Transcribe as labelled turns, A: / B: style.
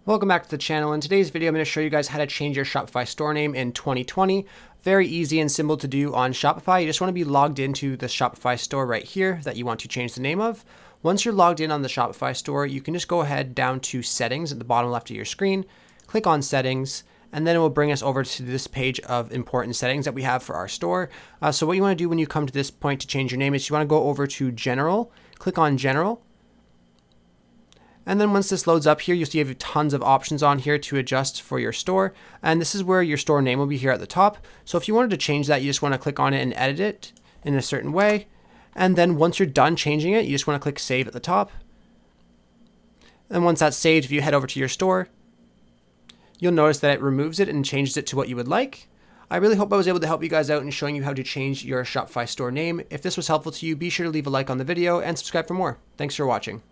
A: Welcome back to the channel. In today's video, I'm going to show you guys how to change your Shopify store name in 2020. Very easy and simple to do on Shopify. You just want to be logged into the Shopify store right here that you want to change the name of. Once you're logged in on the Shopify store, you can just go ahead down to settings at the bottom left of your screen, click on settings, and then it will bring us over to this page of important settings that we have for our store. So what you want to do when you come to this point to change your name is you want to go over to general, click on general. And then once this loads up here, you'll see you have tons of options on here to adjust for your store. And this is where your store name will be here at the top. So if you wanted to change that, you just want to click on it and edit it in a certain way. And then once you're done changing it, you just want to click save at the top. And once that's saved, if you head over to your store, you'll notice that it removes it and changes it to what you would like. I really hope I was able to help you guys out in showing you how to change your Shopify store name. If this was helpful to you, be sure to leave a like on the video and subscribe for more. Thanks for watching.